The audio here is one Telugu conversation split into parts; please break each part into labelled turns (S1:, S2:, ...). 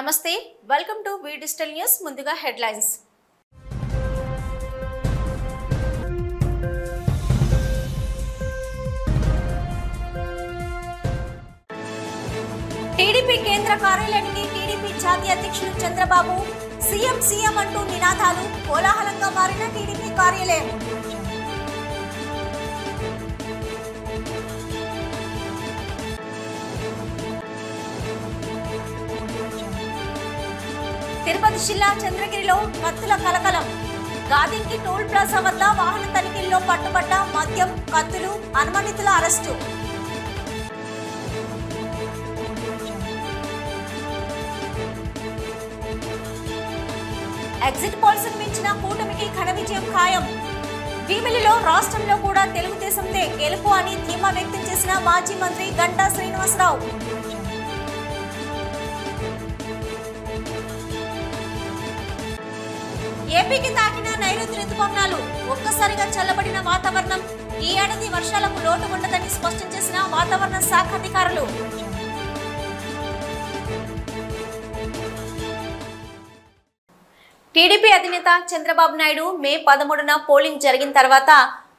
S1: నమస్తే welcome to V digital news ముందుగా హెడ్లైన్స్ టీడీపీ కేంద్ర కార్యాలయానికి టీడీపీ జాతీయ అధ్యక్షులు చంద్రబాబు సీఎం అంటూ నినాదాలు కోలాహలంగా మారిన టీడీపీ కార్యాలయం తిరుపతి జిల్లా చంద్రగిరిలో కత్తుల కలకలం గాదింకి టోల్ ప్లాజా వద్ద వాహన తనిఖీల్లో పట్టుబడ్డ మద్యం కత్తులు అనుమానితుల అరెస్టు ఎగ్జిట్ పోల్స్ మించిన కూటమికి ఘన విజయం ఖాయం భీమిలిలో రాష్ట్రంలో కూడా తెలుగుదేశందే గెలుపు అని ధీమా వ్యక్తం చేసిన మాజీ మంత్రి గంటా శ్రీనివాసరావు ఏపీకి తాకిన నైరుతి రుతుపవనాలు ఒక్కసారిగా చల్లబడిన వాతావరణం ఈ ఏడాది వర్షాలకు లోటు ఉండదని స్పష్టం చేసిన వాతావరణ శాఖ అధికారులు టీడీపీ అధినేత చంద్రబాబు నాయుడు మే 13న పోలింగ్ జరిగిన తర్వాత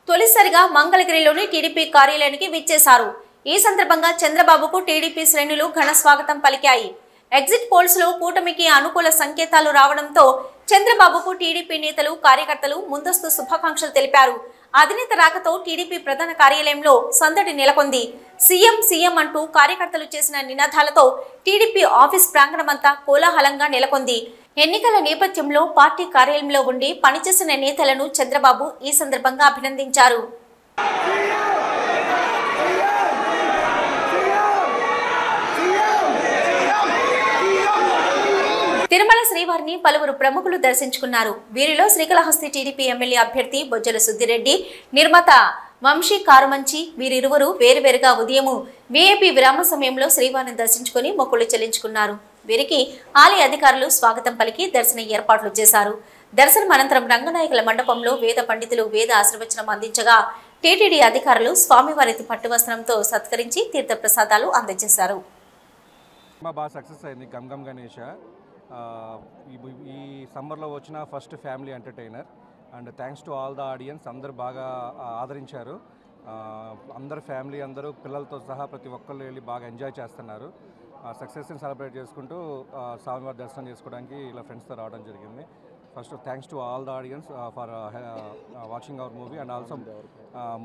S1: తొలిసారిగా మంగళగిరిలోని టీడీపీ కార్యాలయానికి విచ్చేశారు. ఈ సందర్భంగా చంద్రబాబుకు టీడీపీ శ్రేణులు ఘన స్వాగతం పలికాయి. ఎగ్జిట్ పోల్స్ లో కూటమికి అనుకూల సంకేతాలు రావడంతో చంద్రబాబుకు టీడీపీ నేతలు కార్యకర్తలు ముందస్తు శుభాకాంక్షలు తెలిపారు. అధినేత రాకతో టీడీపీ ప్రధాన కార్యాలయంలో సందడి నెలకొంది. సీఎం అంటూ కార్యకర్తలు చేసిన నినాదాలతో టీడీపీ ఆఫీస్ ప్రాంగణమంతా కోలాహలంగా నెలకొంది. ఎన్నికల నేపథ్యంలో పార్టీ కార్యాలయంలో ఉండి పనిచేసిన నేతలను చంద్రబాబు ఈ సందర్భంగా అభినందించారు. తిరుమల శ్రీవారిని పలువురు ప్రముఖులు దర్శించుకున్నారు. వీరిలో శ్రీకాళహస్తి టీడీపీ ఎమ్మెల్యే అభ్యర్థి బొజ్జల సుద్దిరెడ్డి, నిర్మాత వంశీ కారుమంచి వీరిరువురు వేరువేరుగా ఉదయం వీఐపీ విరామ సమయంలో శ్రీవారిని దర్శించుకుని మొక్కులు చెల్లించుకున్నారు. వీరికి ఆలయ అధికారులు స్వాగతం పలికి దర్శన ఏర్పాట్లు చేశారు. దర్శనం అనంతరం రంగనాయకుల మండపంలో వేద పండితులు వేద ఆశీర్వచనం అందించగా టీటీడీ అధికారులు స్వామివారి పట్టువస్త్రంతో సత్కరించి తీర్థప్రసాదాలు అందజేశారు.
S2: ఈ సమ్మర్లో వచ్చిన first family entertainer and thanks to all the audience. అందరూ బాగా ఆదరించారు. అందరు ఫ్యామిలీ అందరూ పిల్లలతో సహా ప్రతి ఒక్కళ్ళు వెళ్ళి బాగా ఎంజాయ్ చేస్తున్నారు. సక్సెస్ని సెలబ్రేట్ చేసుకుంటూ స్వామివారి దర్శనం చేసుకోవడానికి ఇలా ఫ్రెండ్స్తో రావడం జరిగింది. First thanks to all the audience for watching our movie and also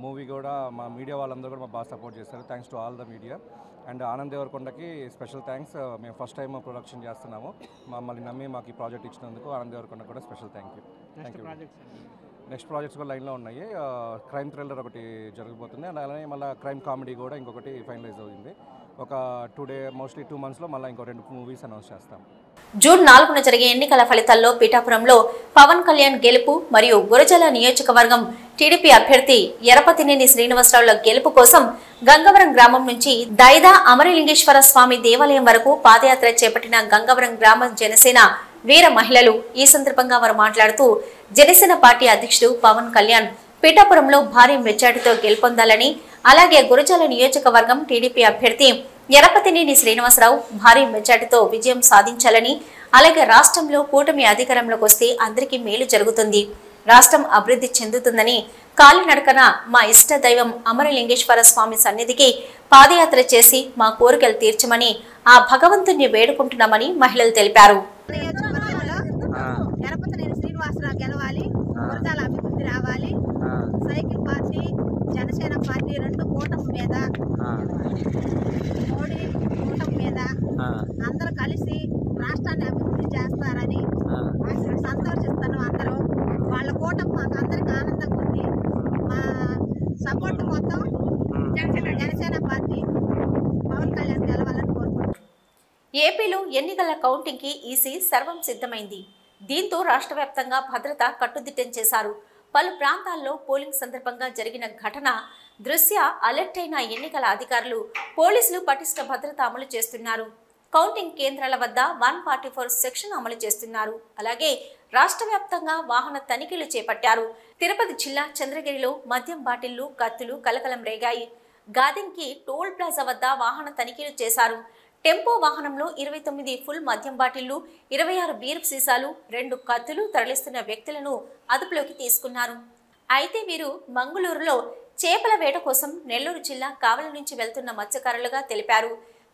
S2: movie కూడా మా మీడియా వాళ్ళందరూ కూడా బాగా సపోర్ట్ చేస్తారు. Thanks to all the media and Anand దేవరకొండకి స్పెషల్ థ్యాంక్స్. మేము ఫస్ట్ టైం ప్రొడక్షన్ చేస్తున్నాము. మమ్మల్ని నమ్మి మాకు ఈ ప్రాజెక్ట్ ఇచ్చినందుకు ఆనంద్ దేవరకొండ కూడా special thank you. Next projects కూడా లైన్లో ఉన్నాయి. క్రైమ్ థ్రిల్లర్ ఒకటి జరగబోతుంది అండ్ అలానే మళ్ళీ క్రైమ్ కామెడీ కూడా ఇంకొకటి ఫైనలైజ్ అవుతుంది. ఒక 2 monthsలో మళ్ళీ ఇంకో 2 మూవీస్ అనౌన్స్ చేస్తాం.
S1: జూన్ 4న జరిగే ఎన్నికల ఫలితాల్లో పిఠాపురంలో పవన్ కళ్యాణ్ గెలుపు మరియు గురజాల నియోజకవర్గం టీడీపీ అభ్యర్థి ఎరపతినేని శ్రీనివాసరావుల గెలుపు కోసం గంగవరం గ్రామం నుంచి దైదా అమరలింగేశ్వర స్వామి దేవాలయం వరకు పాదయాత్ర చేపట్టిన గంగవరం గ్రామ జనసేన వీర మహిళలు ఈ సందర్భంగా వారు మాట్లాడుతూ జనసేన పార్టీ అధ్యక్షుడు పవన్ కళ్యాణ్ పిఠాపురంలో భారీ మెజార్టీతో గెలుపొందాలని, అలాగే గురజాల నియోజకవర్గం టీడీపీ అభ్యర్థి ఎరపతినేని శ్రీనివాసరావు భారీ మెజార్టీతో విజయం సాధించాలని, అలాగే రాష్ట్రంలో కూటమి అధికారంలోకి వస్తే అందరికీ మేలు జరుగుతుంది, రాష్ట్రం అభివృద్ధి చెందుతుందని కాలినడకన మా ఇష్ట దైవం అమరలింగేశ్వర స్వామి సన్నిధికి పాదయాత్ర చేసి మా కోరికలు తీర్చమని ఆ భగవంతుణ్ణి వేడుకుంటున్నామని మహిళలు తెలిపారు.
S3: సైకిల్ పార్టీ జనసేన పార్టీ రెండు కూటమి మీద మోడీ కూటమి మీద అందరూ కలిసి రాష్ట్రాన్ని అభివృద్ధి చేస్తారని సంతోషిస్తున్నాం. అందరూ వాళ్ళ కూటమి మాకు అందరికి ఆనందంగా ఉంది. మా సపోర్ట్ మొత్తం జనసేన పార్టీ పవన్ కళ్యాణ్ గెలవాలని కోరుకుంటున్నాం.
S1: ఏపీలో ఎన్నికల కౌంటింగ్ కి ఈసీ సర్వం సిద్ధమైంది. దీంతో రాష్ట్ర వ్యాప్తంగా భద్రత కట్టుదిట్టం చేశారు. పలు ప్రాంతాల్లో పోలింగ్ సందర్భంగా జరిగిన ఘటన దృష్ట్యా అలర్ట్ అయిన ఎన్నికల అధికారులు పోలీసులు పటిష్ట భద్రత అమలు చేస్తున్నారు. కౌంటింగ్ కేంద్రాల వద్ద 144 సెక్షన్ అమలు చేస్తున్నారు. అలాగే రాష్ట్ర వ్యాప్తంగా వాహన తనిఖీలు చేపట్టారు. తిరుపతి జిల్లా చంద్రగిరిలో మద్యం బాటిళ్లు కత్తులు కలకలం రేగాయి. గాదింకి టోల్ ప్లాజా వద్ద వాహన తనిఖీలు చేశారు. టెంపో వాహనంలో 29 ఫుల్ మద్యం బాటిళ్లు, 26 బీర్ సీసాలు, 2 కత్తులు తరలిస్తున్న వ్యక్తులను అదుపులోకి తీసుకున్నారు. అయితే వీరు మంగళూరులో చేపల వేట కోసం నెల్లూరు జిల్లా కావలి నుంచి వెళ్తున్న మత్స్యకారులుగా తెలిపారు.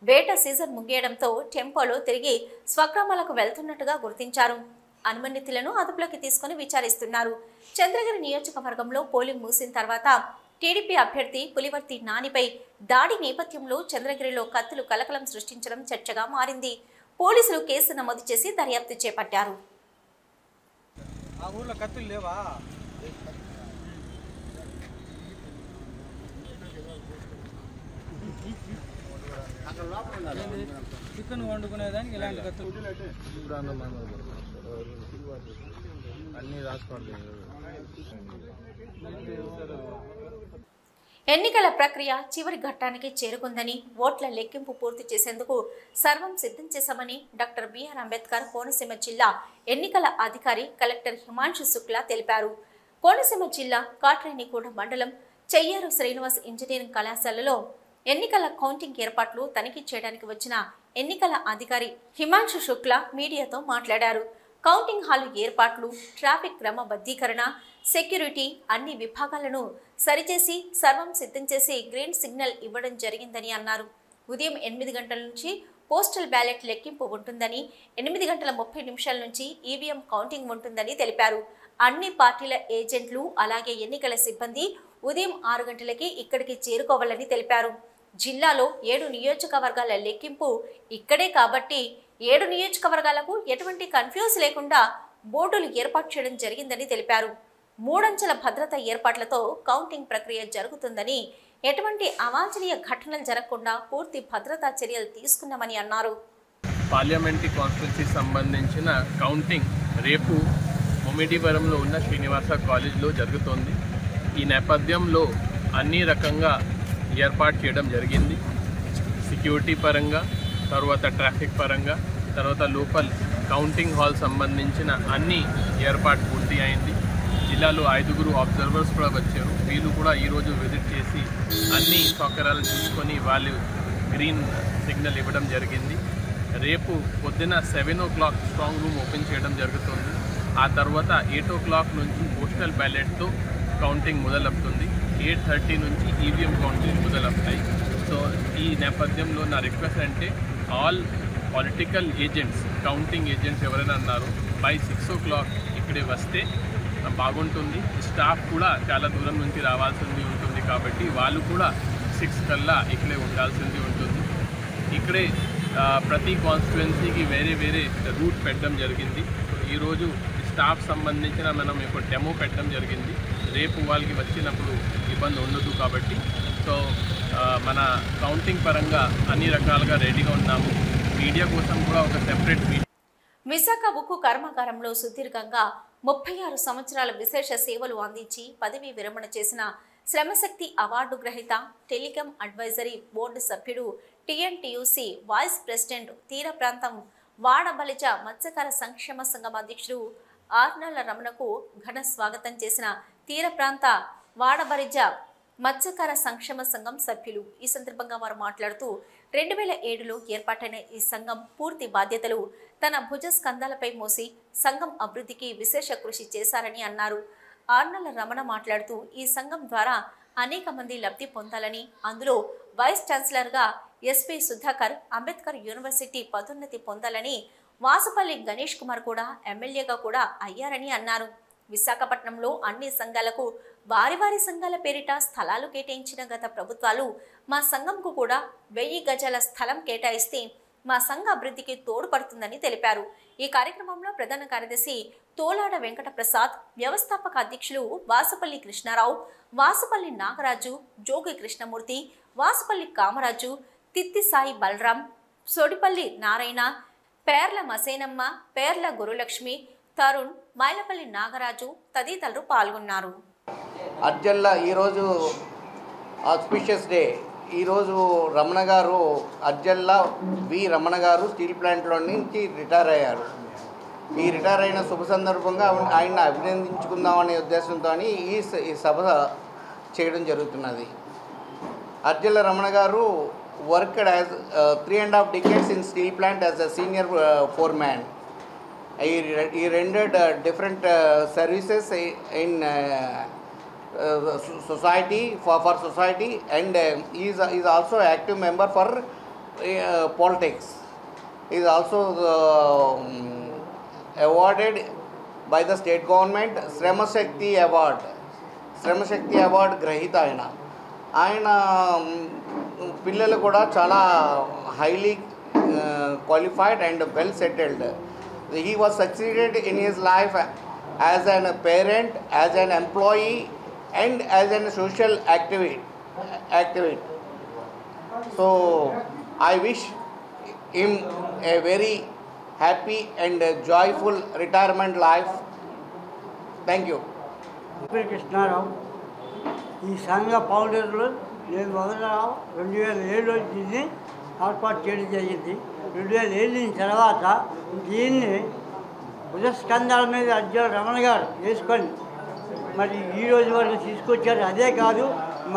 S1: వేట సీజన్ ముగియడంతో టెంపోలో తిరిగి స్వగ్రామాలకు వెళ్తున్నట్టుగా గుర్తించారు. అనుమానితులను అదుపులోకి తీసుకుని విచారిస్తున్నారు. చంద్రగిరి నియోజకవర్గంలో పోలింగ్ ముగిసిన తర్వాత టీడీపీ అభ్యర్థి పులివర్తి నానిపై దాడి నేపథ్యంలో చంద్రగిరిలో కత్తులు కలకలం సృష్టించడం చర్చగా మారింది. పోలీసులు కేసు నమోదు చేసి దర్యాప్తు చేపట్టారు.
S4: చికెన్ వండుకునేదానికి ఇలాంటి కత్తులు అన్ని రాసుకోండి.
S1: ఎన్నికల ప్రక్రియ చివరి ఘట్టానికి చేరుకుందని, ఓట్ల లెక్కింపు పూర్తి చేసేందుకు సర్వం సిద్ధం చేశామని డాక్టర్ బిఆర్ అంబేద్కర్ కోనసీమ జిల్లా ఎన్నికల అధికారి కలెక్టర్ హిమాంశు శుక్లా తెలిపారు. కోనసీమ జిల్లా కాట్రేనిగూడ మండలం చెయ్యారు శ్రీనివాస్ ఇంజనీరింగ్ కళాశాలలో ఎన్నికల కౌంటింగ్ ఏర్పాట్లు తనిఖీ చేయడానికి వచ్చిన ఎన్నికల అధికారి హిమాంశు శుక్లా మీడియాతో మాట్లాడారు. కౌంటింగ్ హాలు ఏర్పాట్లు, ట్రాఫిక్ క్రమబద్ధీకరణ, సెక్యూరిటీ అన్ని విభాగాలను సరిచేసి సర్వం సిద్ధం చేసి గ్రీన్ సిగ్నల్ ఇవ్వడం జరిగిందని అన్నారు. ఉదయం 8 గంటల నుంచి పోస్టల్ బ్యాలెట్ లెక్కింపు ఉంటుందని, 8 గంటల 30 నిమిషాల నుంచి ఈవీఎం కౌంటింగ్ ఉంటుందని తెలిపారు. అన్ని పార్టీల ఏజెంట్లు అలాగే ఎన్నికల సిబ్బంది ఉదయం 6 గంటలకి ఇక్కడికి చేరుకోవాలని తెలిపారు. జిల్లాలో 7 నియోజకవర్గాల లెక్కింపు ఇక్కడే కాబట్టి 7 నియోజకవర్గాలకు ఎటువంటి కన్ఫ్యూజ్ లేకుండా బోర్డులు ఏర్పాటు చేయడం జరిగిందని తెలిపారు. 3 అంచెల భద్రత ఏర్పాట్లతో కౌంటింగ్ ప్రక్రియ జరుగుతుందని, ఎటువంటి అవాంఛనీయ ఘటనలు జరగకుండా పూర్తి భద్రతా చర్యలు తీసుకున్నామని అన్నారు.
S5: పార్లమెంటరీ కాన్స్టిట్యున్సీ సంబంధించిన కౌంటింగ్ రేపు ముమ్మిడివరంలో ఉన్న శ్రీనివాస కాలేజ్లో జరుగుతోంది. ఈ నేపథ్యంలో అన్ని రకంగా ఏర్పాటు చేయడం జరిగింది. సెక్యూరిటీ పరంగా, తర్వాత ట్రాఫిక్ పరంగా, తర్వాత లోకల్ కౌంటింగ్ హాల్ సంబంధించిన అన్ని ఏర్పాటు పూర్తి అయింది. జిల్లాలో 5 అబ్జర్వర్స్ కూడా వచ్చారు. వీళ్ళు కూడా ఈరోజు విజిట్ చేసి అన్ని సౌకర్యాలు చూసుకొని వాళ్ళు గ్రీన్ సిగ్నల్ ఇవ్వడం జరిగింది. రేపు పొద్దున 7 o'clock స్ట్రాంగ్ రూమ్ ఓపెన్ చేయడం జరుగుతుంది. ఆ తర్వాత 8 o'clock నుంచి పోస్టల్ బ్యాలెట్తో కౌంటింగ్ మొదలవుతుంది. 8:30 నుంచి ఈవీఎం కౌంటింగ్ మొదలవుతాయి. సో ఈ నేపథ్యంలో నా రిక్వెస్ట్ అంటే all political agents, counting agents ఎవరైనా అన్నారు బై 6 o'clock ఇక్కడే వస్తే బాగుంటుంది. స్టాఫ్ కూడా చాలా దూరం నుంచి రావాల్సింది ఉంటుంది కాబట్టి వాళ్ళు కూడా 6 కల్లా ఇక్కడే ఉండాల్సింది ఉంటుంది. ఇక్కడే ప్రతి కాన్స్టిట్యుయెన్సీకి వేరే రూట్ పెట్టడం జరిగింది. ఈరోజు స్టాఫ్ సంబంధించిన మనం ఒక డెమో పెట్టడం జరిగింది. రేపు వాళ్ళకి వచ్చినప్పుడు ఇబ్బంది ఉండదు కాబట్టి సో మన కౌంటింగ్ పరంగా అన్ని రకాలుగా రెడీగా ఉన్నాము. మీడియా కోసం కూడా ఒక సెపరేట్
S1: విశాఖ ఉక్కు కర్మాగారంలో సుదీర్ఘంగా 36 సంవత్సరాల విశేష సేవలు అందించి పదవీ విరమణ చేసిన శ్రమశక్తి అవార్డు గ్రహీత, టెలికాం అడ్వైజరీ బోర్డు సభ్యుడు, టీఎన్టీయూసీ వైస్ ప్రెసిడెంట్, తీర ప్రాంతం వాడబలిజ మత్స్యకార సంక్షేమ సంఘం అధ్యక్షుడు ఆర్నాల రమణకు ఘన స్వాగతం చేసిన తీర ప్రాంత వాడబలిజ మత్స్యకార సంక్షేమ సంఘం సభ్యులు. ఈ సందర్భంగా వారు మాట్లాడుతూ 2007లో ఏర్పాటైన ఈ సంఘం పూర్తి బాధ్యతలు తన భుజ స్కంధాలపై మోసి సంఘం అభివృద్ధికి విశేష కృషి చేశారని అన్నారు. ఆర్నల రమణ మాట్లాడుతూ ఈ సంఘం ద్వారా అనేక మంది లబ్ధి పొందాలని, అందులో వైస్ ఛాన్సలర్గా ఎస్పీ సుధాకర్ అంబేద్కర్ యూనివర్సిటీ పదోన్నతి పొందాలని, వాసుపల్లి గణేష్ కుమార్ కూడా ఎమ్మెల్యేగా కూడా అయ్యారని అన్నారు. విశాఖపట్నంలో అన్ని సంఘాలకు వారి సంఘాల పేరిట స్థలాలు కేటాయించిన గత ప్రభుత్వాలు మా సంఘంకు కూడా 1000 గజాల స్థలం కేటాయిస్తే మా సంఘ అభివృద్ధికి తోడ్పడుతుందని తెలిపారు. ఈ కార్యక్రమంలో ప్రధాన కార్యదర్శి తోలాడ వెంకట ప్రసాద్, వ్యవస్థాపక అధ్యక్షులు వాసుపల్లి కృష్ణారావు, వాసుపల్లి నాగరాజు, జోగి కృష్ణమూర్తి, వాసుపల్లి కామరాజు, తిత్తి సాయి బలరాం, సోడిపల్లి నారాయణ, పేర్ల మసేనమ్మ, పేర్ల గురులక్ష్మి, తరుణ్, మైలపల్లి నాగరాజు తదితరులు పాల్గొన్నారు.
S6: అర్జన్ల ఈరోజు ఆస్పిషియస్ డే. ఈరోజు రమణ గారు, అర్జన్ల వి రమణ గారు స్టీల్ ప్లాంట్లో నుంచి రిటైర్ అయ్యారు. ఈ రిటైర్ అయిన శుభ సందర్భంగా ఆయన అభినందించుకుందామనే ఉద్దేశంతో ఈ సభ చేయడం జరుగుతున్నది. అర్జన్ల రమణ గారు worked as 3.5 decades in steel plant as a senior foreman. He rendered different services in society for society, and he is also an active member for politics. He is also awarded by the state government Shrama Shakti Award. Shrama Shakti Award గ్రహీత ఆయన పిల్లలు కూడా చాలా highly qualified and well settled. He was succeeded in his life as a parent, as an employee, and as a social activist. So I wish him a very happy and joyful retirement life. Thank you.
S7: Krishnarao ఈ సంఘ ఫౌండర్లు నేను మొదట 2007లో దీన్ని ఏర్పాటు చేయడం జరిగింది. 2007 తర్వాత దీన్ని భుజస్కంధాల మీద అజ్జల రమణ గారు వేసుకొని మరి ఈ రోజు వరకు తీసుకొచ్చారు. అదే కాదు,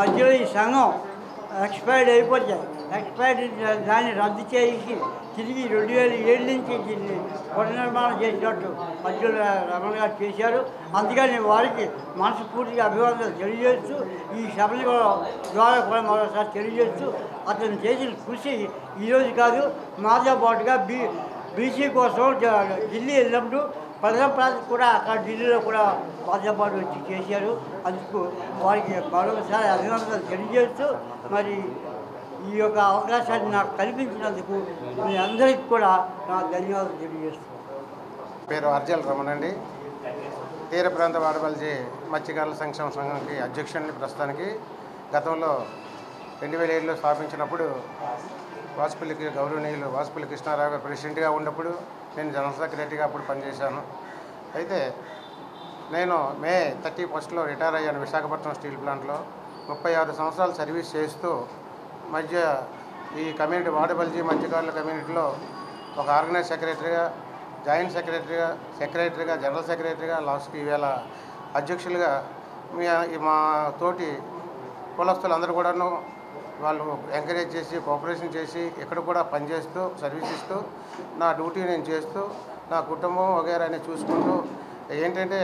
S7: మధ్యలో ఈ సంఘం ఎక్స్పైర్డ్ అయిపోతాయి. ఎక్స్పైర్డ్ దాన్ని రద్దు చేసి తిరిగి 2007 నుంచి దీన్ని పునర్నిర్మాణం చేసినట్టు మధ్యలో రమణ గారు చేశారు. అందుకని వారికి మనస్ఫూర్తిగా అభివందనలు తెలియజేస్తూ ఈ సభల ద్వారా కూడా మరోసారి తెలియజేస్తూ అతను చేసిన కృషి ఈరోజు కాదు, మాతో పాటుగా బీసీ కోసం ఢిల్లీ వెళ్ళినప్పుడు ప్రథమ ప్రాంతం కూడా అక్కడ ఢిల్లీలో కూడా మాతో పాటు వచ్చి చేశారు. అందుకు వారికి మరొకసారి అభినందనలు తెలియజేస్తూ మరి ఈ యొక్క అవకాశాన్ని నాకు కల్పించినందుకు మీ అందరికీ కూడా నా ధన్యవాదాలు తెలియజేస్తున్నాను.
S8: పేరు అర్జల్ రమణ అండి. తీర ప్రాంత వాడబల్జీ మత్స్యకారుల సంక్షేమ సంఘానికి అధ్యక్షుడిని. ప్రస్తుతానికి గతంలో 2007లో స్థాపించినప్పుడు వాసుపల్లికి గౌరవనీయులు వాసుపల్లి కృష్ణారావు గారు ప్రెసిడెంట్గా ఉన్నప్పుడు నేను జనరల్ సెక్రటరీగా అప్పుడు పనిచేశాను. అయితే నేను మే 31లో రిటైర్ అయ్యాను విశాఖపట్నం స్టీల్ ప్లాంట్లో. 36 సంవత్సరాలు సర్వీస్ చేస్తూ మధ్య ఈ కమ్యూనిటీ వాడబల్జీ మత్స్యకారుల కమ్యూనిటీలో ఒక ఆర్గనైజ్ సెక్రటరీగా, జాయింట్ సెక్రటరీగా, జనరల్ సెక్రటరీగా, లాస్ట్కి ఈవేళ అధ్యక్షులుగా మా తోటి కులస్తులందరూ కూడాను వాళ్ళు ఎంకరేజ్ చేసి కోఆపరేషన్ చేసి ఇక్కడ కూడా పనిచేస్తూ సర్వీస్ ఇస్తూ నా డ్యూటీ నేను చేస్తూ నా కుటుంబం వగైరాని చూసుకుంటూ ఏంటంటే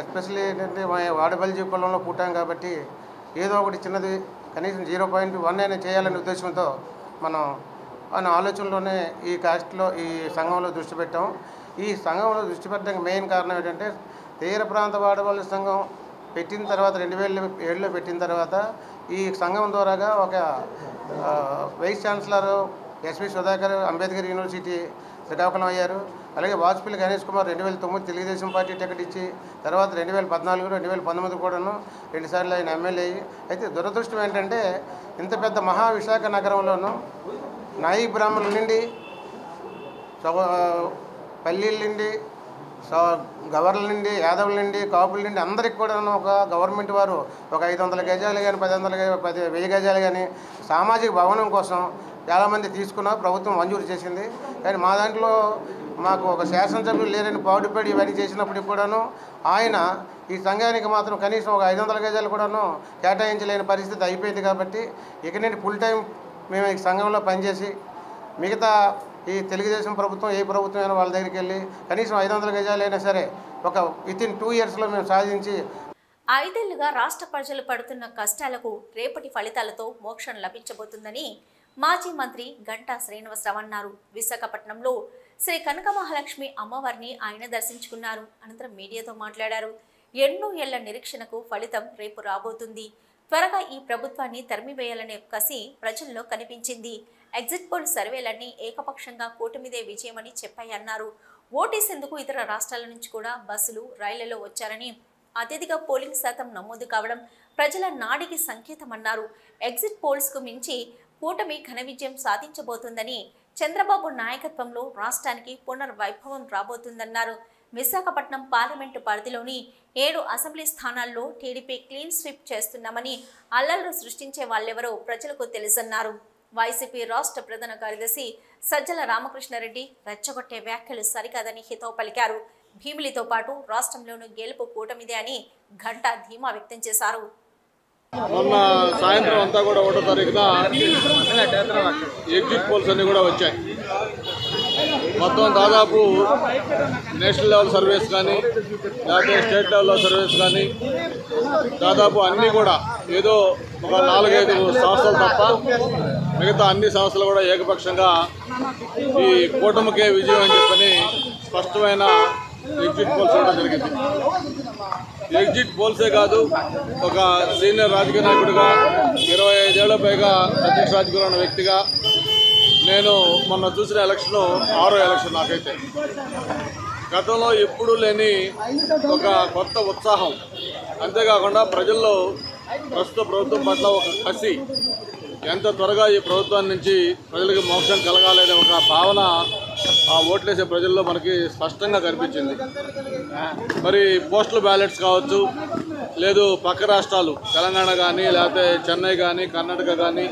S8: ఎస్పెషల్లీ ఏంటంటే మా వాడబల్జీ కులంలో పుట్టాం కాబట్టి ఏదో ఒకటి చిన్నది కనీసం 0.1 అయినా చేయాలనే ఉద్దేశంతో మనం అనే ఆలోచనలోనే ఈ కాస్ట్లో ఈ సంఘంలో దృష్టి పెట్టాం. ఈ సంఘంలో దృష్టి పెట్టడానికి మెయిన్ కారణం ఏంటంటే తీర ప్రాంత వాడబల్జీ సంఘం పెట్టిన తర్వాత 2007లో పెట్టిన తర్వాత ఈ సంఘం ద్వారాగా ఒక vice chancellor SV Sudhakar Ambedkar university Srikakulam అయ్యారు. అలాగే వాజ్పేయి గణేష్ కుమార్ 2009 తెలుగుదేశం పార్టీ టికెట్ ఇచ్చి తర్వాత 2014, 2019 కూడాను 2 సార్లు ఆయన ఎమ్మెల్యే అయ్యి. అయితే దురదృష్టం ఏంటంటే ఇంత పెద్ద మహావిశాఖ నగరంలోనూ నాయి బ్రాహ్మణుల నుండి పల్లీల నుండి గవర్నల నుండి యాదవుల నుండి కాపుల నుండి అందరికి కూడా ఒక గవర్నమెంట్ వారు ఒక 500 గజాలు కానీ 1000 గజాలు కానీ సామాజిక భవనం కోసం చాలామంది తీసుకున్నారు. ప్రభుత్వం మంజూరు చేసింది. కానీ మా దాంట్లో మాకు ఒక శాసనసభ్యులు లేరని పాడుపడి ఇవన్నీ చేసినప్పుడు కూడాను ఆయన ఈ సంఘానికి మాత్రం కనీసం ఒక 500 గజాలు కూడాను కేటాయించలేని పరిస్థితి అయిపోయింది. కాబట్టి ఇక నుండి ఫుల్ టైం మేము ఈ సంఘంలో పనిచేసి మిగతా ఈ తెలుగుదేశం ప్రభుత్వం ఏ ప్రభుత్వం అయినా వాళ్ళ దగ్గరికి వెళ్ళి కనీసం 500 గజాలైనా సరే ఒక వితిన్ 2 ఇయర్స్లో మేము సాధించి
S1: 5 ఏళ్లుగా రాష్ట్ర ప్రజలు పడుతున్న కష్టాలకు రేపటి ఫలితాలతో మోక్షం లభించబోతుందని మాజీ మంత్రి గంటా శ్రీనివాసరావు అన్నారు. విశాఖపట్నంలో శ్రీ కనక మహాలక్ష్మి అమ్మవారిని ఆయన దర్శించుకున్నారు. అనంతరం మీడియాతో మాట్లాడారు. ఎన్నో ఏళ్ల నిరీక్షణకు ఫలితం రేపు రాబోతుంది. త్వరగా ఈ ప్రభుత్వాన్ని తరిమివేయాలనే కసి ప్రజల్లో కనిపించింది. ఎగ్జిట్ పోల్ సర్వేలన్నీ ఏకపక్షంగా కూటమిదే విజయమని చెప్పాయన్నారు. ఓటేసేందుకు ఇతర రాష్ట్రాల నుంచి కూడా బస్సులు, రైళ్లలో వచ్చారని, అత్యధిక పోలింగ్ శాతం నమోదు కావడం ప్రజల నాడికి సంకేతమన్నారు. ఎగ్జిట్ పోల్స్కు మించి కూటమి ఘన విజయం సాధించబోతుందని, చంద్రబాబు నాయకత్వంలో రాష్ట్రానికి పునర్వైభవం రాబోతుందన్నారు. విశాఖపట్నం పార్లమెంటు పరిధిలోని 7 అసెంబ్లీ స్థానాల్లో టీడీపీ క్లీన్ స్వీప్ చేస్తున్నామని, అల్లర్లు సృష్టించే వాళ్ళెవరో ప్రజలకు తెలుసన్నారు. వైసీపీ రాష్ట్ర ప్రధాన కార్యదర్శి సజ్జల రామకృష్ణారెడ్డి రెచ్చగొట్టే వ్యాఖ్యలు సరికాదని హితవు పలికారు. భీమిలితో పాటు రాష్ట్రంలోనూ గెలుపు కూటమిదే అని గంటా ధీమా వ్యక్తం చేశారు.
S9: మొన్న సాయంత్రం అంతా కూడా 1వ తారీఖున ఎగ్జిట్ పోల్స్ అన్నీ కూడా వచ్చాయి. మొత్తం దాదాపు నేషనల్ లెవెల్ సర్వేస్ కానీ లేకపోతే స్టేట్ లెవెల్లో సర్వేస్ కానీ దాదాపు అన్నీ కూడా ఏదో ఒక 4-5 సంస్థలు తప్ప మిగతా అన్ని సంస్థలు కూడా ఏకపక్షంగా ఈ కూటమికే విజయం అని చెప్పని స్పష్టమైన ఎగ్జిట్ పోల్స్ ఇవ్వడం జరిగింది. ఎగ్జిట్ పోల్సే కాదు, ఒక సీనియర్ రాజకీయ నాయకుడిగా 25 ఏళ్ల పైగా ప్రత్యక్ష రాజకీయంలో ఉన్న వ్యక్తిగా నేను మొన్న చూసిన ఎలక్షను 6వ ఎలక్షన్ నాకైతే. గతంలో ఎప్పుడూ లేని ఒక కొత్త ఉత్సాహం, అంతేకాకుండా ప్రజల్లో ప్రస్తుత ప్రభుత్వం పట్ల ఒక కసి, ఎంత త్వరగా ఈ ప్రభుత్వం నుంచి ప్రజలకు మోక్షం కలగాలనే ఒక భావన ఆ ఓట్లేసే ప్రజల్లో మనకి స్పష్టంగా కనిపించింది. మరి పోస్టల్ బ్యాలెట్స్ కావచ్చు, లేదు పక్క రాష్ట్రాలు తెలంగాణ కానీ లేకపోతే చెన్నై కానీ కర్ణాటక కానీ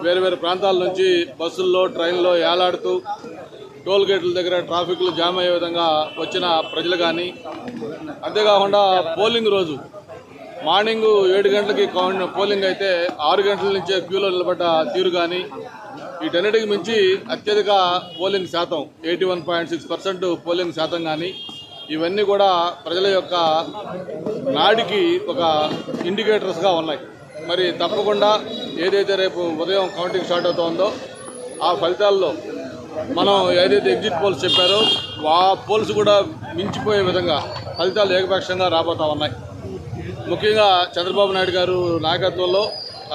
S9: వేరు వేరు ప్రాంతాల నుంచి బస్సుల్లో ట్రైన్లో ఏలాడుతూ టోల్ గేట్ల దగ్గర ట్రాఫిక్లు జామ్ అయ్యే విధంగా వచ్చిన ప్రజలు కానీ, అంతేకాకుండా పోలింగ్ రోజు మార్నింగ్ 7 గంటలకి పోలింగ్ అయితే 6 గంటల నుంచే క్యూలో నిలబడ్డ తీరు కానీ, వీటన్నిటికి మించి అత్యధిక పోలింగ్ శాతం 81.6% పోలింగ్ శాతం కానీ, ఇవన్నీ కూడా ప్రజల యొక్క నాడికి ఒక ఇండికేటర్స్గా ఉన్నాయి. మరి తప్పకుండా ఏదైతే రేపు ఉదయం కౌంటింగ్ స్టార్ట్ అవుతుందో ఆ ఫలితాల్లో మనం ఏదైతే ఎగ్జిట్ పోల్స్ చెప్పారో ఆ పోల్స్ కూడా మించిపోయే విధంగా ఫలితాలు ఏకపక్షంగా రాబోతూ ఉన్నాయి. ముఖ్యంగా చంద్రబాబు నాయుడు గారు నాయకత్వంలో,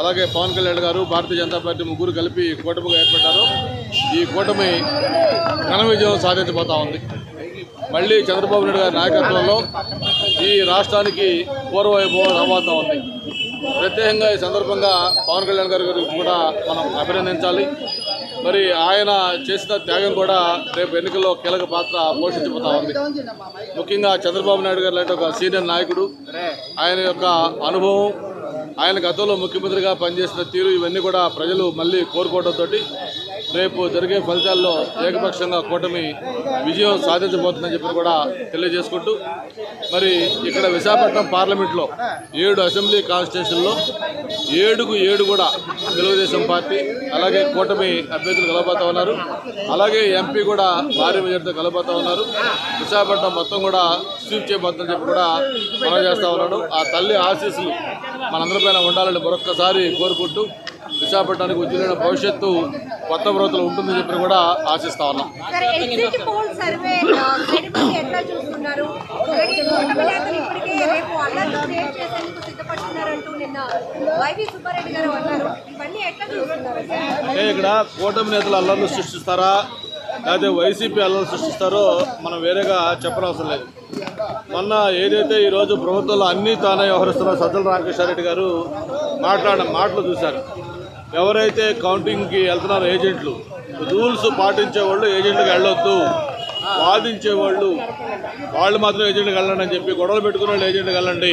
S9: అలాగే పవన్ కళ్యాణ్ గారు, భారతీయ జనతా పార్టీ ముగ్గురు కలిపి కూటమిగా ఏర్పడ్డారు. ఈ కూటమి ఘన విజయం సాధించబోతా ఉంది. మళ్ళీ చంద్రబాబు నాయుడు గారి నాయకత్వంలో ఈ రాష్ట్రానికి పూర్వవైభవం రాబోతూ ఉంది. ప్రత్యేకంగా ఈ సందర్భంగా పవన్ కళ్యాణ్ గారి గురించి కూడా మనం అభినందించాలి. మరి ఆయన చేసిన త్యాగం కూడా రేపు ఎన్నికల్లో కీలక పాత్ర పోషించబోతా ఉంది. ముఖ్యంగా చంద్రబాబు నాయుడు గారు లాంటి ఒక సీనియర్ నాయకుడు, ఆయన యొక్క అనుభవం, ఆయన గతంలో ముఖ్యమంత్రిగా పనిచేసిన తీరు, ఇవన్నీ కూడా ప్రజలు మళ్ళీ కోరుకోవడంతో రేపు జరిగే ఫలితాల్లో ఏకపక్షంగా కూటమి విజయం సాధించబోతుందని చెప్పి కూడా తెలియజేసుకుంటూ, మరి ఇక్కడ విశాఖపట్నం పార్లమెంట్లో 7 అసెంబ్లీ కాన్స్టిట్యూషన్లో 7కు 7 కూడా తెలుగుదేశం పార్టీ, అలాగే కూటమి అభ్యర్థులు కలబోతా ఉన్నారు. అలాగే ఎంపీ కూడా భారీ మెజార్టీతో కలబోతా ఉన్నారు. విశాఖపట్నం మొత్తం కూడా స్వీప్ చేయబోతుందని చెప్పి కూడా మనం చేస్తూ ఉన్నాడు. ఆ తల్లి ఆశీస్సులు మనందరిపైన ఉండాలని మరొక్కసారి కోరుకుంటూ విశాఖపట్నానికి ఉజ్వలమైన భవిష్యత్తు కొత్త ప్రభుత్వం ఉంటుందని చెప్పి కూడా ఆశిస్తా ఉన్నాం. అంటే ఇక్కడ కూటమి నేతలు అల్లర్లు సృష్టిస్తారా లేకపోతే వైసీపీ అల్లర్లు సృష్టిస్తారో మనం వేరేగా చెప్పనవసరం లేదు. మొన్న ఏదైతే ఈరోజు ప్రభుత్వంలో అన్నీ తానే వ్యవహరిస్తున్న సజ్జల రామకృష్ణారెడ్డి గారు మాట్లాడిన మాటలు చూశారు. ఎవరైతే కౌంటింగ్కి వెళ్తున్నారో ఏజెంట్లు, రూల్స్ పాటించేవాళ్ళు ఏజెంట్కి వెళ్ళొద్దు, వాదించేవాళ్ళు వాళ్ళు మాత్రం ఏజెంట్కి వెళ్ళండి అని చెప్పి, గొడవలు పెట్టుకునే వాళ్ళు ఏజెంట్కి వెళ్ళండి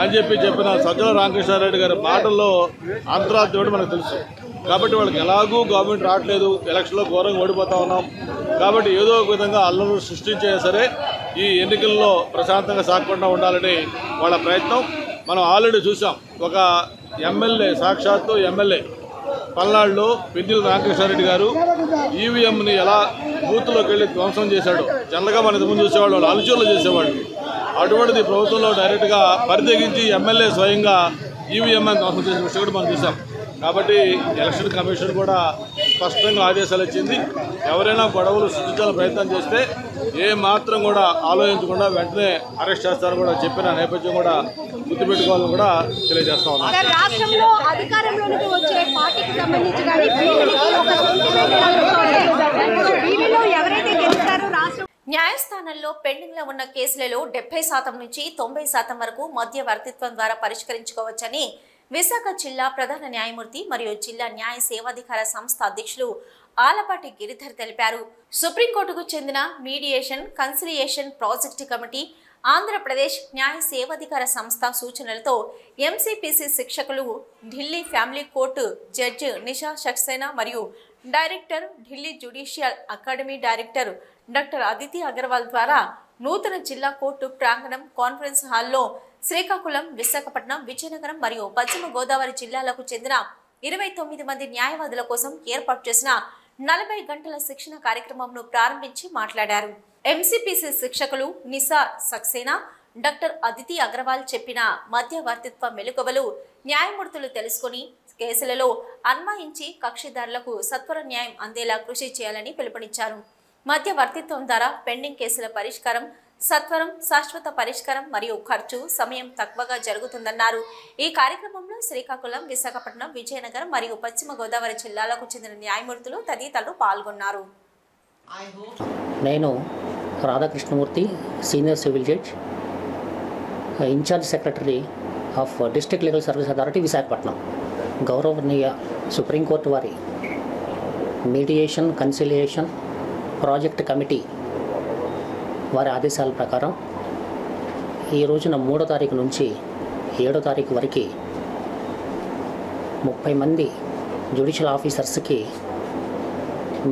S9: అని చెప్పిన సజ్జల రామకృష్ణారెడ్డి గారి మాటల్లో అంతరార్థం మనకు తెలుసు. కాబట్టి వాళ్ళకి ఎలాగూ గవర్నమెంట్ రావట్లేదు, ఎలక్షన్లో ఘోరంగా ఓడిపోతా ఉన్నాం కాబట్టి ఏదో ఒక విధంగా అల్లరు సృష్టించే సరే ఈ ఎన్నికల్లో ప్రశాంతంగా సాగకుండా ఉండాలని వాళ్ళ ప్రయత్నం మనం ఆల్రెడీ చూసాం. ఒక ఎమ్మెల్యే, సాక్షాత్తు ఎమ్మెల్యే పల్నాడులో పెద్దిల రామకృష్ణారెడ్డి గారు ఈవీఎంని ఎలా బూత్లోకి వెళ్ళి ధ్వంసం చేశాడు. జనరల్గా మన ఇంతకుముందు చూసేవాళ్ళు, వాళ్ళు అలుచూర్లు చేసేవాళ్ళు. అటువంటిది ప్రభుత్వంలో డైరెక్ట్గా పరితెగించి ఎమ్మెల్యే స్వయంగా ఈవీఎంని ధ్వంసం చేసిన విషయం కూడా మనం చూసాం. కాబట్టి ఎలక్షన్ కమిషన్ కూడా స్పష్టంగా ఆదేశాలు ఇచ్చింది. ఎవరైనా గొడవలు సృష్టించాలని ప్రయత్నం చేస్తే ఏ మాత్రం కూడా ఆలోచించకుండా వెంటనే అరెస్ట్ చేస్తారని కూడా చెప్పిన నేపథ్యం కూడా గుర్తుపెట్టుకోవాలని కూడా తెలియజేస్తా ఉన్నాం.
S1: న్యాయస్థానంలో పెండింగ్ లో ఉన్న కేసులలో 70% నుంచి 90% వరకు మధ్యవర్తిత్వం ద్వారా పరిష్కరించుకోవచ్చని విశాఖ జిల్లా ప్రధాన న్యాయమూర్తి మరియు జిల్లా న్యాయ సేవాధికార సంస్థ అధ్యక్షులు ఆలపాటి గిరిధర్ తెలిపారు. సుప్రీంకోర్టుకు చెందిన mediation conciliation project committee, Andhra Pradesh న్యాయ సేవాధికార సంస్థ సూచనలతో ఎంసీపీసీ శిక్షకులు, ఢిల్లీ ఫ్యామిలీ కోర్టు జడ్జి నిషా సక్సేనా మరియు director, Delhi judicial academy director doctor Aditi Agarwal ద్వారా నూతన జిల్లా కోర్టు ప్రాంగణం కాన్ఫరెన్స్ హాల్లో శ్రీకాకుళం, విశాఖపట్నం, విజయనగరం మరియు పశ్చిమ గోదావరి జిల్లాలకు చెందిన 29 మంది న్యాయవాదుల కోసం ఏర్పాటు చేసిన 40 గంటల శిక్షణ కార్యక్రమంను ప్రారంభించి మాట్లాడారు. ఎంసీపీసీ శిక్షకులు నిసా సక్సేనా, డాక్టర్ అదితి అగర్వాల్ చెప్పిన మధ్యవర్తిత్వ మెలకువలు న్యాయమూర్తులు తెలుసుకుని కేసులలో అన్వయించి కక్షిదారులకు సత్వర న్యాయం అందేలా కృషి చేయాలని పిలుపునిచ్చారు. మధ్యవర్తిత్వం ద్వారా పెండింగ్ కేసుల పరిష్కారం సత్వరం, శాశ్వత పరిష్కారం మరియు ఖర్చు, సమయం తక్కువగా జరుగుతుందన్నారు. ఈ కార్యక్రమంలో శ్రీకాకుళం, విశాఖపట్నం, విజయనగరం మరియు పశ్చిమ గోదావరి జిల్లాలకు చెందిన న్యాయమూర్తులు తదితరులు పాల్గొన్నారు.
S10: నేను Radhakrishnamurthy, senior civil judge, in charge secretary of district legal service authority, Visakhapatnam. గౌరవనీయ సుప్రీంకోర్టు వారి మీడియేషన్ కన్సిలియేషన్ ప్రాజెక్ట్ కమిటీ వారి ఆదేశాల ప్రకారం ఈ రోజున 3వ తారీఖు నుంచి 7వ తారీఖు వరకు 30 మంది జ్యుడిషియల్ ఆఫీసర్స్కి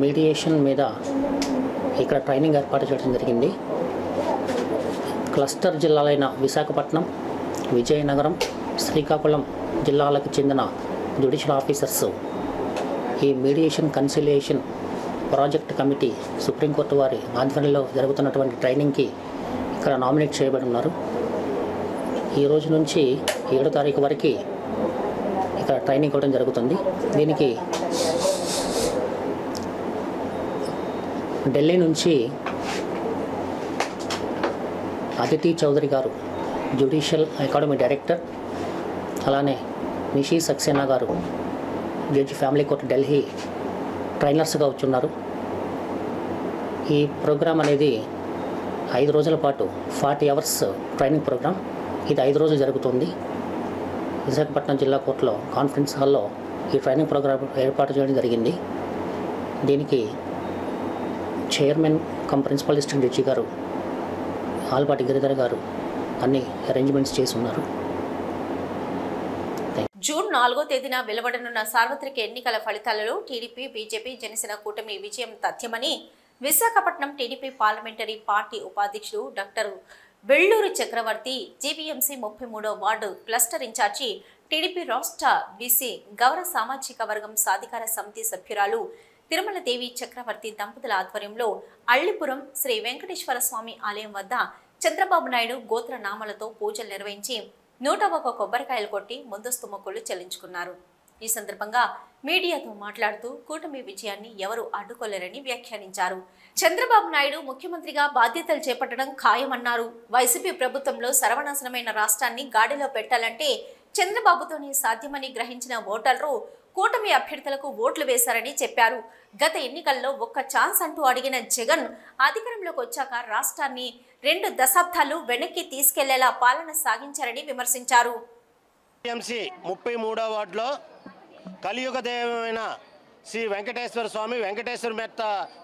S10: మీడియేషన్ మీద ఇక్కడ ట్రైనింగ్ ఏర్పాటు చేయడం జరిగింది. క్లస్టర్ జిల్లాలైన విశాఖపట్నం, విజయనగరం, శ్రీకాకుళం జిల్లాలకు చెందిన జ్యుడిషియల్ ఆఫీసర్స్ ఈ mediation conciliation project committee supreme court వారి ఆధ్వర్యంలో జరుగుతున్నటువంటి ట్రైనింగ్కి ఇక్కడ నామినేట్ చేయబడి ఉన్నారు. ఈ రోజు నుంచి 7వ తారీఖు వరకు ఇక్కడ ట్రైనింగ్ ఇవ్వడం జరుగుతుంది. దీనికి ఢిల్లీ నుంచి అదితి చౌదరి గారు జ్యుడిషియల్ అకాడమీ డైరెక్టర్, అలానే నిషి సక్సేనా గారు జడ్జి ఫ్యామిలీ కోర్టు ఢిల్లీ ట్రైనర్స్గా వచ్చున్నారు. ఈ ప్రోగ్రాం అనేది 5 రోజుల పాటు 40 అవర్స్ ట్రైనింగ్ ప్రోగ్రాం. ఇది 5 రోజులు జరుగుతుంది. విశాఖపట్నం జిల్లా కోర్టులో కాన్ఫరెన్స్ హాల్లో ఈ ట్రైనింగ్ ప్రోగ్రాం ఏర్పాటు చేయడం జరిగింది. దీనికి chairman cum principal district judge గారు ఆల్పాటి గిరిధర్ గారు అన్ని అరేంజ్మెంట్స్ చేసి ఉన్నారు.
S1: జూన్ 4వ తేదీన వెలువడనున్న సార్వత్రిక ఎన్నికల ఫలితాలలో టీడీపీ, బీజేపీ, జనసేన కూటమి విజయం తథ్యమని విశాఖపట్నం టీడీపీ పార్లమెంటరీ పార్టీ ఉపాధ్యక్షుడు డాక్టర్ వెల్లూరి చక్రవర్తి, జీవీఎంసీ 33వ వార్డు క్లస్టర్ ఇన్ఛార్జి, టీడీపీ రాష్ట్ర బీసీ గౌరవ సామాజిక వర్గం సాధికార సమితి సభ్యురాలు తిరుమల దేవి చక్రవర్తి దంపతుల ఆధ్వర్యంలో అళ్లిపురం శ్రీ వెంకటేశ్వర స్వామి ఆలయం వద్ద చంద్రబాబు నాయుడు గోత్ర నామాలతో పూజలు నిర్వహించి 101 కొబ్బరికాయలు కొట్టి ముందస్తు మొక్కులు చెల్లించుకున్నారు. ఈ సందర్భంగా మీడియాతో మాట్లాడుతూ కూటమి విజయాన్ని ఎవరు అడ్డుకోలేరని వ్యాఖ్యానించారు. చంద్రబాబు నాయుడు ముఖ్యమంత్రిగా బాధ్యతలు చేపట్టడం ఖాయమన్నారు. వైసీపీ ప్రభుత్వంలో సర్వనాశనమైన రాష్ట్రాన్ని గాడిలో పెట్టాలంటే చంద్రబాబుతోనే సాధ్యమని గ్రహించిన ఓటర్లు కూటమి అభ్యర్థులకు ఓట్లు వేశారని చెప్పారు. గత ఎన్నికల్లో ఒక్క ఛాన్స్ అంటూ అడిగిన జగన్ అధికారంలోకి వచ్చాక రాష్ట్రాన్ని 2 దశాబ్దాలు వెనక్కి తీసుకెళ్లేలా పాలన సాగించారని విమర్శించారు.
S11: 33వ వార్డులో కలియుగ దైవమైన శ్రీ వెంకటేశ్వర స్వామి వెంకటేశ్వర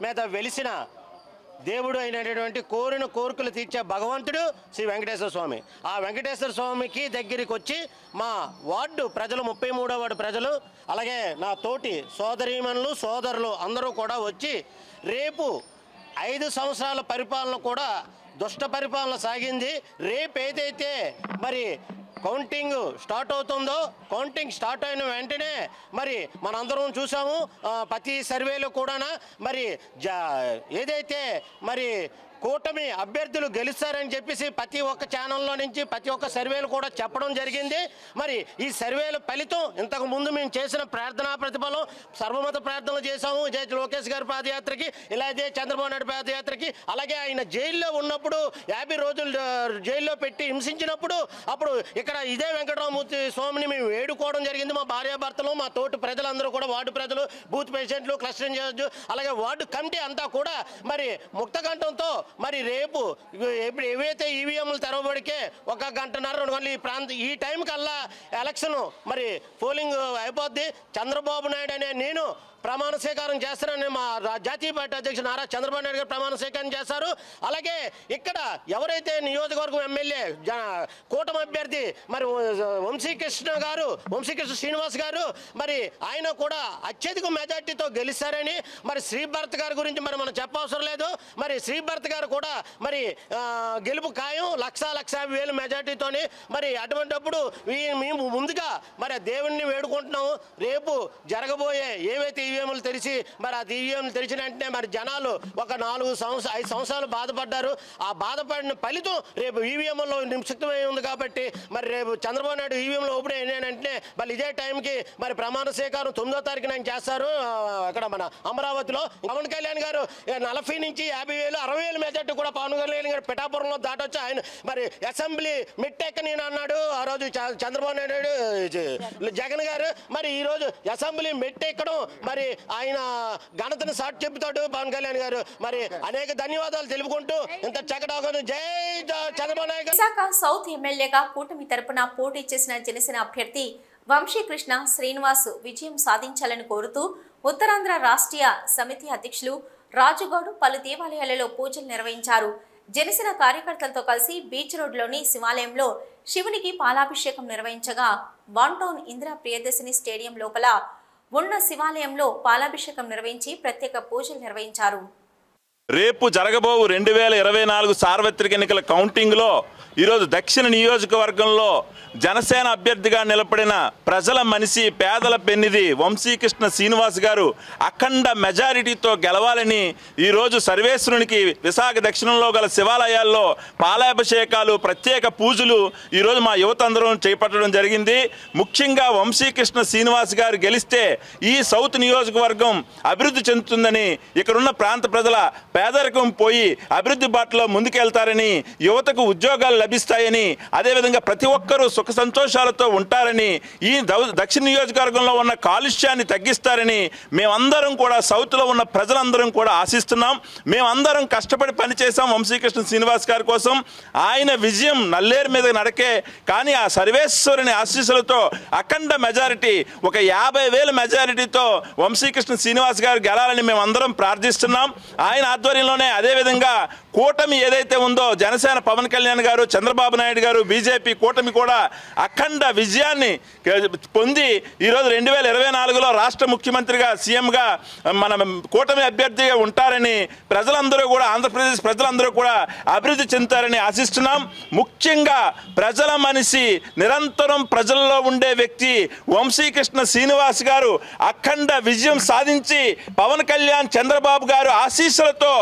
S11: మీద వెలిసిన దేవుడు అయినటువంటి కోరిన కోరికలు తీర్చే భగవంతుడు శ్రీ వెంకటేశ్వర స్వామి. ఆ వెంకటేశ్వర స్వామికి దగ్గరికి వచ్చి మా వార్డు ప్రజలు 33వ వార్డు ప్రజలు, అలాగే నా తోటి సోదరీమణులు సోదరులు అందరూ కూడా వచ్చి రేపు 5 సంవత్సరాల పరిపాలన కూడా దుష్ట పరిపాలన సాగింది. రేపు ఏదైతే మరి కౌంటింగ్ స్టార్ట్ అవుతుందో, కౌంటింగ్ స్టార్ట్ అయిన వెంటనే మరి మనందరం చూసాము ప్రతి సర్వేలో కూడా మరి ఏదైతే మరి కూటమి అభ్యర్థులు గెలుస్తారని చెప్పేసి ప్రతి ఒక్క ఛానల్లో నుంచి ప్రతి ఒక్క సర్వేలు కూడా చెప్పడం జరిగింది. మరి ఈ సర్వేల ఫలితం ఇంతకు ముందు మేము చేసిన ప్రార్థనా ప్రతిఫలం సర్వమత ప్రార్థనలు చేశాము. జై లోకేష్ గారి పాదయాత్రకి, ఇలాగే చంద్రబాబు నాయుడు పాదయాత్రకి, అలాగే ఆయన జైల్లో ఉన్నప్పుడు 50 రోజులు జైల్లో పెట్టి హింసించినప్పుడు అప్పుడు ఇక్కడ ఇదే వెంకటరామూర్తి స్వామిని మేము వేడుకోవడం జరిగింది. మా భార్యాభర్తలు, మా తోటి ప్రజలందరూ కూడా, వార్డు ప్రజలు, బూత్ పేషెంట్లు, క్లస్టర్ ఇన్ఛార్జ్, అలాగే వార్డు కమిటీ అంతా కూడా మరి ముక్తకంఠంతో మరి రేపు ఇప్పుడు ఏవైతే ఈవీఎంలు తెరవబడికే 1 గంటన్నర 2 గంటలు ఈ టైం కల్లా ఎలక్షన్ మరి పోలింగ్ అయిపోద్ది. చంద్రబాబు నాయుడు అనే నేను ప్రమాణ స్వీకారం చేస్తారని మా జాతీయ పార్టీ అధ్యక్షుడు నారా చంద్రబాబు నాయుడు గారు ప్రమాణ స్వీకారం చేస్తారు. అలాగే ఇక్కడ ఎవరైతే నియోజకవర్గం ఎమ్మెల్యే కూటమి అభ్యర్థి మరి వంశీకృష్ణ శ్రీనివాస్ గారు మరి ఆయన కూడా అత్యధిక మెజార్టీతో గెలిస్తారని మరి శ్రీభరత్ గారి గురించి మరి మనం చెప్పవసరం లేదు. మరి శ్రీభరత్ గారు కూడా మరి గెలుపు ఖాయం 1,50,000 మెజార్టీతోని. మరి అటువంటిప్పుడు మేము ముందుగా మరి దేవుణ్ణి వేడుకుంటున్నాము. రేపు జరగబోయే ఏవైతే ఈవీఎంలు తెరిచి మరి ఆ ఈవీఎంలు తెరిచిన వెంటనే మరి జనాలు ఒక 5 సంవత్సరాలు బాధపడ్డారు. ఆ బాధపడిన ఫలితం రేపు ఈవీఎంలో నిక్షిప్తమై ఉంది. కాబట్టి మరి రేపు చంద్రబాబు నాయుడు ఈవీఎంలో ఓపెన్ అయినాయంటే మరి ఇదే టైంకి మరి ప్రమాణ స్వీకారం 9వ తారీఖున ఆయన చేస్తారు అక్కడ మన అమరావతిలో. పవన్ కళ్యాణ్ గారు 40 నుంచి 50,000 60,000 మెజార్టీ కూడా పవన్ కళ్యాణ్ గారు పిఠాపురంలో దాటొచ్చి ఆయన మరి అసెంబ్లీ మెట్టెక్కని అన్నాడు ఆ రోజు చంద్రబాబు నాయుడు జగన్ గారు. మరి ఈ రోజు అసెంబ్లీ మెట్టెక్కడం మరి ఆయన ఘనతను సాటి చెబుతాడు పవన్ కళ్యాణ్ గారు. మరి అనేక ధన్యవాదాలు తెలుపుకుంటూ ఇంత చక్కటి జై చంద్రబాబు నాయుడు.
S1: విశాఖ సౌత్ ఎమ్మెల్యేగా కూటమి తరపున పోటీ చేసిన జనసేన అభ్యర్థి వంశీకృష్ణ శ్రీనివాస్ విజయం సాధించాలని కోరుతూ ఉత్తరాంధ్ర రాష్ట్రీయ సమితి అధ్యక్షులు రాజుగౌడ్ పలు దేవాలయాలలో పూజలు నిర్వహించారు. జనసేన కార్యకర్తలతో కలిసి బీచ్ రోడ్లోని శివాలయంలో శివునికి పాలాభిషేకం నిర్వహించగా one town Indira Priyadarshini stadium లోపల ఉన్న శివాలయంలో పాలాభిషేకం నిర్వహించి ప్రత్యేక పూజలు నిర్వహించారు.
S12: రేపు జరగబోవు 2024 సార్వత్రిక ఎన్నికల కౌంటింగ్లో ఈరోజు దక్షిణ నియోజకవర్గంలో జనసేన అభ్యర్థిగా నిలబడిన ప్రజల మనిషి పేదల పెన్నిది వంశీకృష్ణ శ్రీనివాస్ గారు అఖండ మెజారిటీతో గెలవాలని ఈరోజు సర్వేశ్వరునికి విశాఖ దక్షిణంలో గల శివాలయాల్లో పాలాభిషేకాలు ప్రత్యేక పూజలు ఈరోజు మా యువత అందరం చేపట్టడం జరిగింది. ముఖ్యంగా వంశీకృష్ణ శ్రీనివాస్ గారు గెలిస్తే ఈ సౌత్ నియోజకవర్గం అభివృద్ధి చెందుతుందని, ఇక్కడున్న ప్రాంత ప్రజల పేదరికం పోయి అభివృద్ధి బాటలో ముందుకెళ్తారని, యువతకు ఉద్యోగాలు లభిస్తాయని, అదేవిధంగా ప్రతి ఒక్కరూ సుఖ సంతోషాలతో ఉంటారని, ఈ దక్షిణ నియోజకవర్గంలో ఉన్న కాలుష్యాన్ని తగ్గిస్తారని మేమందరం కూడా సౌత్లో ఉన్న ప్రజలందరం కూడా ఆశిస్తున్నాం. మేమందరం కష్టపడి పనిచేసాం వంశీకృష్ణ శ్రీనివాస్ గారి కోసం. ఆయన విజయం నల్లేరు మీద నడకే. కానీ ఆ సర్వేశ్వరుని ఆశీస్సులతో అఖండ మెజారిటీ ఒక 50,000 మెజారిటీతో వంశీకృష్ణ శ్రీనివాస్ గారు గెలాలని మేమందరం ప్రార్థిస్తున్నాం. ఆయన ఆధ్వర్యంలోనే అదేవిధంగా కూటమి ఏదైతే ఉందో జనసేన పవన్ కళ్యాణ్ గారు, చంద్రబాబు నాయుడు గారు, బీజేపీ కూటమి కూడా అఖండ విజయాన్ని పొంది ఈరోజు 2024లో రాష్ట్ర ముఖ్యమంత్రిగా సీఎంగా మన కూటమి అభ్యర్థిగా ఉంటారని ప్రజలందరూ కూడా, ఆంధ్రప్రదేశ్ ప్రజలందరూ కూడా అభివృద్ధి చెందుతారని ఆశిస్తున్నాం. ముఖ్యంగా ప్రజల మనిషి, నిరంతరం ప్రజల్లో ఉండే వ్యక్తి వంశీకృష్ణ శ్రీనివాస్ గారు అఖండ విజయం సాధించి పవన్ కళ్యాణ్, చంద్రబాబు గారు ఆశీస్సులతో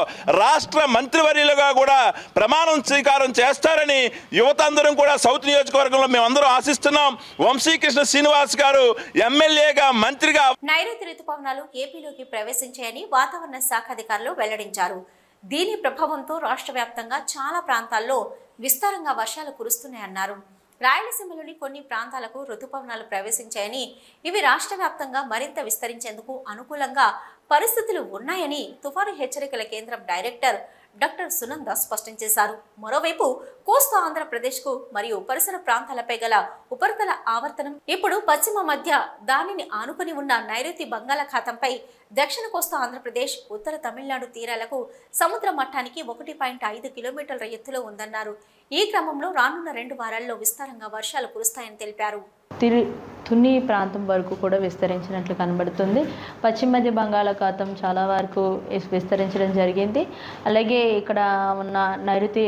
S12: రాష్ట్ర మంత్రివర్యులుగా కూడా ప్రమాణం స్వీకారం చేస్తారని యువత అందరం కూడా సౌత్ నియోజకవర్గంలో మేమందరం ఆశిస్తున్నాం. వంశీకృష్ణ శ్రీనివాస్ గారు ఎమ్మెల్యేగా, మంత్రిగా.
S1: నైరుతి రుతుపవనాలు ఏపీలోకి ప్రవేశించాయని వాతావరణ శాఖ అధికారులు వెల్లడించారు. దీని ప్రభావంతో రాష్ట్ర వ్యాప్తంగా చాలా ప్రాంతాల్లో విస్తారంగా వర్షాలు కురుస్తున్నాయన్నారు. రాయలసీమలోని కొన్ని ప్రాంతాలకు రుతుపవనాలు ప్రవేశించాయని, ఇవి రాష్ట్ర వ్యాప్తంగా మరింత విస్తరించేందుకు అనుకూలంగా పరిస్థితులు ఉన్నాయని తుఫాను హెచ్చరికల కేంద్రం డైరెక్టర్ డాక్టర్ సునంద స్పష్టం చేశారు. మరోవైపు కోస్తా ఆంధ్రప్రదేశ్కు మరియు పరిసర ప్రాంతాలపై గల ఉపరితల ఆవర్తనం ఇప్పుడు పశ్చిమ మధ్య దానిని ఆనుకుని ఉన్న నైరుతి బంగాళాఖాతంపై దక్షిణ కోస్తా ఆంధ్రప్రదేశ్, ఉత్తర తమిళనాడు తీరాలకు సముద్ర మట్టానికి 1.5 కిలోమీటర్ల ఎత్తులో ఉందన్నారు. ఈ క్రమంలో రానున్న 2 వారాల్లో విస్తారంగా వర్షాలు కురుస్తాయని తెలిపారు.
S13: తుని ప్రాంతం వరకు కూడా విస్తరించినట్లు కనబడుతుంది. పశ్చిమ మధ్య బంగాళాఖాతం చాలా వరకు విస్తరించడం జరిగింది. అలాగే ఇక్కడ ఉన్న నైరుతి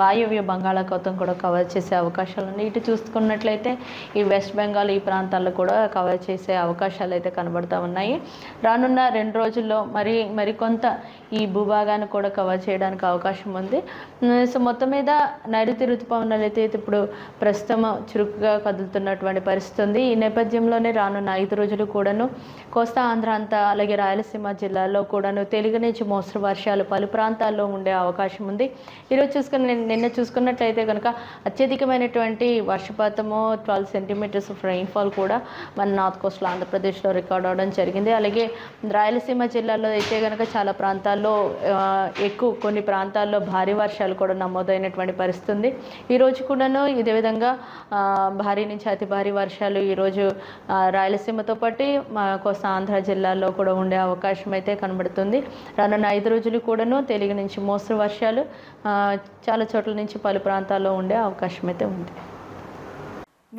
S13: వాయువ్య బంగాళాఖాతం కూడా కవర్ చేసే అవకాశాలు ఉన్నాయి. ఇటు చూసుకున్నట్లయితే ఈ వెస్ట్ బెంగాల్ ఈ ప్రాంతాల్లో కూడా కవర్ చేసే అవకాశాలు అయితే కనబడుతూ ఉన్నాయి. రానున్న 2 రోజుల్లో మరికొంత ఈ భూభాగాన్ని కూడా కవర్ చేయడానికి అవకాశం ఉంది. సో మొత్తం మీద నైరుతి ఋతుపవనాలు అయితే ఇప్పుడు ప్రస్తుతం చురుకుగా కదులుతున్నటువంటి పరిస్థితి ఉంది. ఈ నేపథ్యంలోనే రానున్న 5 రోజులు కూడాను కోస్తా ఆంధ్ర అంతా, అలాగే రాయలసీమ జిల్లాల్లో కూడాను తేలిక నుంచి మోస్తరు వర్షాలు పలు ప్రాంతాల్లో ఉండే అవకాశం ఉంది. ఈరోజు నిన్న చూసుకున్నట్లయితే కనుక అత్యధికమైనటువంటి వర్షపాతము 12 సెంటీమీటర్స్ ఆఫ్ రెయిన్ఫాల్ కూడా మన నార్త్ కోస్టల్ ఆంధ్రప్రదేశ్లో రికార్డ్ అవడం జరిగింది. అలాగే రాయలసీమ జిల్లాలో అయితే కనుక చాలా ప్రాంతాల్లో కొన్ని ప్రాంతాల్లో భారీ వర్షాలు కూడా నమోదైనటువంటి పరిస్థితి ఉంది. ఈరోజు కూడాను ఇదే విధంగా భారీ నుంచి అతి అతి భారీ వర్షాలు ఈరోజు రాయలసీమతో పాటు కోస్తా ఆంధ్ర జిల్లాల్లో కూడా ఉండే అవకాశం అయితే కనబడుతుంది. రానున్న 5 రోజులు కూడాను తేలిక నుంచి మోస్తరు వర్షాలు చాలా చోట్ల నుంచి పలు ప్రాంతాల్లో ఉండే అవకాశం అయితే ఉంది.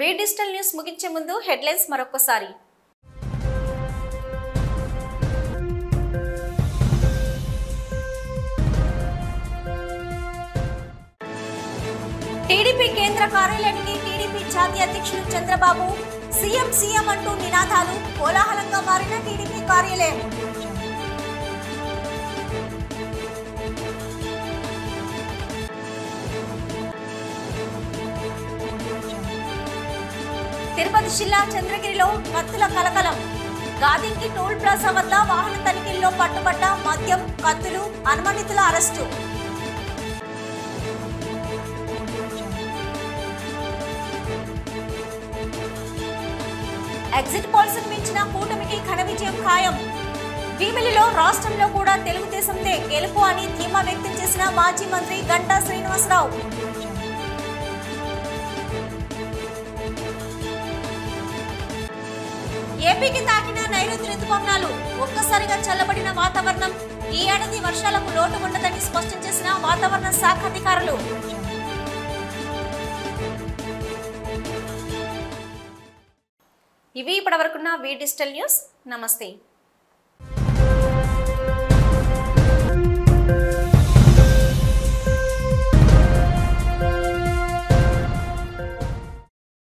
S1: వీ డిజిటల్ న్యూస్ ముగించే ముందు హెడ్లైన్స్ మరొకసారి. టీడీపీ కేంద్ర కార్యాలయానికి టీడీపీ జాతీయ అధ్యక్షులు చంద్రబాబు సీఎం సీఎం అంటూ నినాదాలు, కోలాహలంగా మారిన టీడీపీ కార్యాలయం. తిరుపతి జిల్లా చంద్రగిరిలో కత్తుల కలకలం. గాదింకి టోల్ ప్లాజా వద్ద వాహన తనిఖీల్లో పట్టుబడ్డ మద్యం, కత్తులు, అనుమానితుల అరెస్టు. ఎగ్జిట్ పోల్స్ మించిన కూటమికి ఘన విజయం ఖాయం. భీమిలిలో రాష్ట్రంలో కూడా తెలుగుదేశందే గెలుపు అని ధీమా వ్యక్తం చేసిన మాజీ మంత్రి గంటా శ్రీనివాసరావు. ఏపీకి తాకిన నైరుతి రుతుపవనాలు, ఒక్కసారిగా చల్లబడిన వాతావరణం. ఈ ఏడాది వర్షాలకు లోటు ఉండదని స్పష్టం చేసిన వాతావరణ శాఖ అధికారులు. ఇవి ఇప్పటివరకున్న వీ డిజిటల్ న్యూస్. నమస్తే.